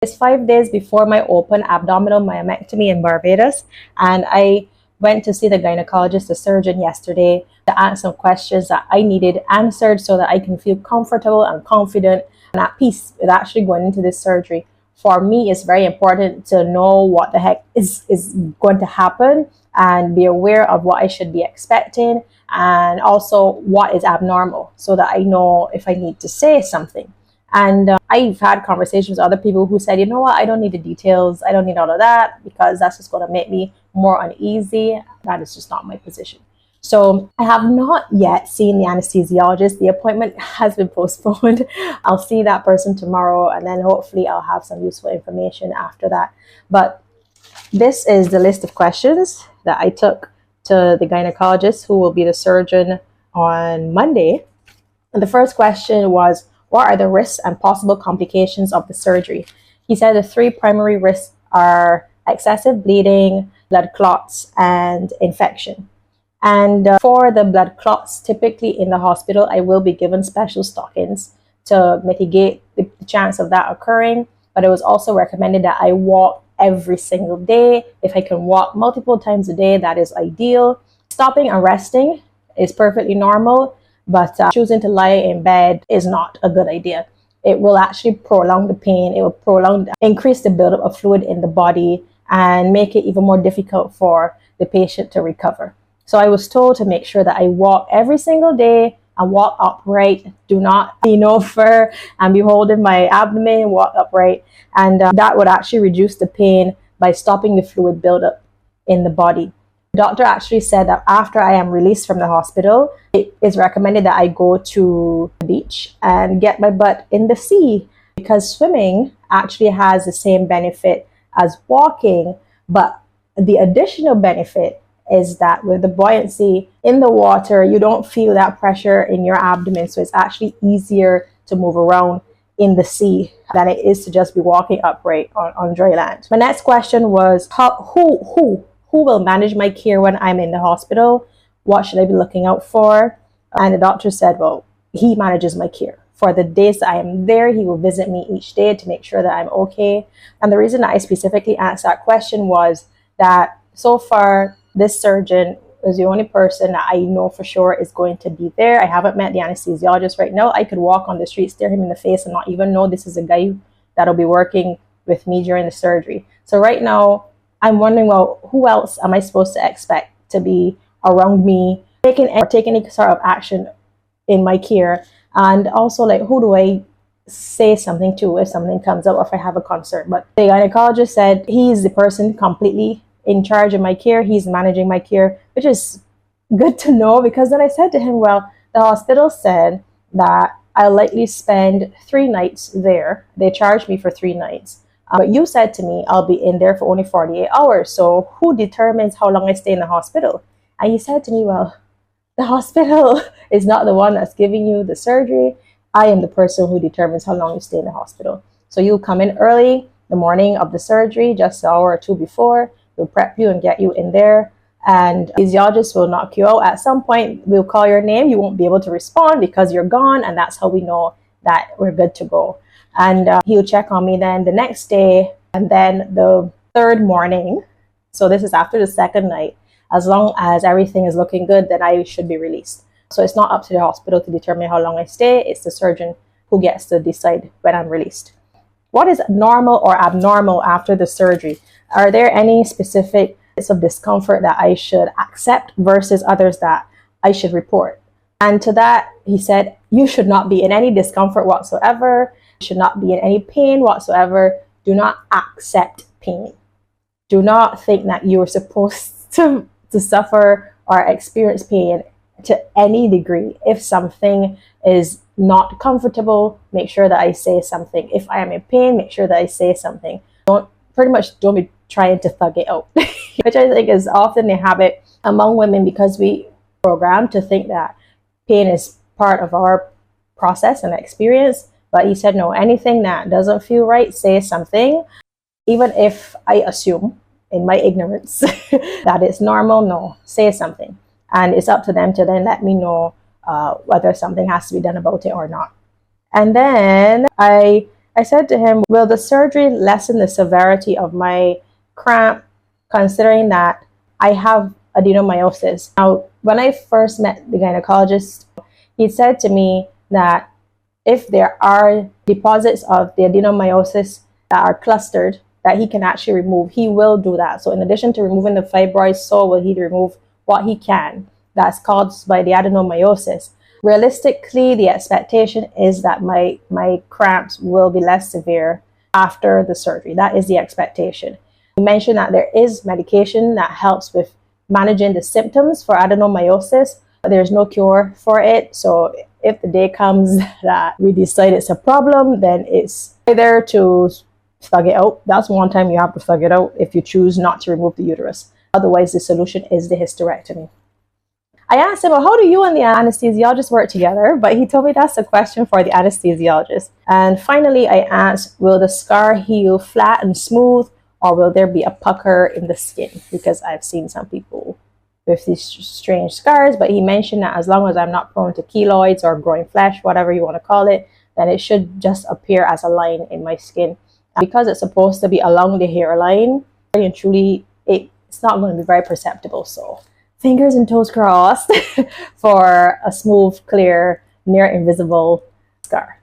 It's 5 days before my open abdominal myomectomy in Barbados, and I went to see the gynecologist, the surgeon, yesterday to ask some questions that I needed answered so that I can feel comfortable and confident and at peace with actually going into this surgery. For me, it's very important to know what the heck is going to happen and be aware of what I should be expecting and also what is abnormal so that I know if I need to say something. And I've had conversations with other people who said, you know what, I don't need the details. I don't need all of that because that's just going to make me more uneasy. That is just not my position. So I have not yet seen the anesthesiologist. The appointment has been postponed. I'll see that person tomorrow, and then hopefully I'll have some useful information after that. But this is the list of questions that I took to the gynecologist, who will be the surgeon on Monday. And the first question was, what are the risks and possible complications of the surgery? He said the 3 primary risks are excessive bleeding, blood clots, and infection. And for the blood clots, typically in the hospital, I will be given special stockings to mitigate the chance of that occurring. But it was also recommended that I walk every single day. If I can walk multiple times a day, that is ideal. Stopping and resting is perfectly normal, but choosing to lie in bed is not a good idea. It will actually prolong the pain. It will increase the buildup of fluid in the body and make it even more difficult for the patient to recover. So I was told to make sure that I walk every single day and walk upright. Do not lean over and be holding my abdomen, walk upright. And that would actually reduce the pain by stopping the fluid buildup in the body. The doctor actually said that after I am released from the hospital, it is recommended that I go to the beach and get my butt in the sea, because swimming actually has the same benefit as walking, but the additional benefit is that with the buoyancy in the water, you don't feel that pressure in your abdomen. So it's actually easier to move around in the sea than it is to just be walking upright on dry land. My next question was, who will manage my care when I'm in the hospital? What should I be looking out for? And the doctor said, well, he manages my care. For the days that I am there, he will visit me each day to make sure that I'm okay. And the reason that I specifically asked that question was that so far, this surgeon is the only person that I know for sure is going to be there. I haven't met the anesthesiologist right now. I could walk on the street, stare him in the face, and not even know this is a guy that'll be working with me during the surgery. So right now, I'm wondering, well, who else am I supposed to expect to be around me, taking any sort of action in my care? And also, like, who do I say something to if something comes up or if I have a concern? But the gynecologist said he's the person completely in charge of my care. He's managing my care, which is good to know, because then I said to him, well, the hospital said that I'll likely spend 3 nights there. They charged me for 3 nights. But you said to me, I'll be in there for only 48 hours. So who determines how long I stay in the hospital? And he said to me, well, the hospital is not the one that's giving you the surgery. I am the person who determines how long you stay in the hospital. So you come in early the morning of the surgery, just an hour or 2 before. We'll prep you and get you in there. And the physiologist will knock you out. At some point, we'll call your name. You won't be able to respond because you're gone. And that's how we know that we're good to go. And he'll check on me then the next day, and then the 3rd morning. So this is after the 2nd night. As long as everything is looking good, then I should be released. So it's not up to the hospital to determine how long I stay. It's the surgeon who gets to decide when I'm released. What is normal or abnormal after the surgery? Are there any specific bits of discomfort that I should accept versus others that I should report? And to that, he said, you should not be in any discomfort whatsoever. You should not be in any pain whatsoever. Do not accept pain. Do not think that you are supposed to suffer or experience pain to any degree. If something is not comfortable, make sure that I say something. If I am in pain, make sure that I say something. Don't be trying to thug it out, which I think is often a habit among women, because we program to think that pain is part of our process and experience. But he said, no, anything that doesn't feel right, say something. Even if I assume in my ignorance that it's normal, no, say something. And it's up to them to then let me know whether something has to be done about it or not. And then I I said to him, will the surgery lessen the severity of my cramp, considering that I have adenomyosis? Now, when I first met the gynecologist, he said to me that if there are deposits of the adenomyosis that are clustered that he can actually remove, he will do that. So in addition to removing the fibroids, so will he remove what he can that's caused by the adenomyosis. Realistically, the expectation is that my cramps will be less severe after the surgery. That is the expectation. He mentioned that there is medication that helps with managing the symptoms for adenomyosis, but there's no cure for it. So if the day comes that we decide it's a problem, then it's either to thug it out. That's one time you have to thug it out if you choose not to remove the uterus. Otherwise, the solution is the hysterectomy. I asked him, well, how do you and the anesthesiologist work together? But he told me that's a question for the anesthesiologist. And finally, I asked, will the scar heal flat and smooth, or will there be a pucker in the skin? Because I've seen some people with these strange scars, but he mentioned that as long as I'm not prone to keloids or growing flesh, whatever you want to call it, then it should just appear as a line in my skin. And because it's supposed to be along the hairline, and truly, it's not going to be very perceptible. So fingers and toes crossed for a smooth, clear, near invisible scar.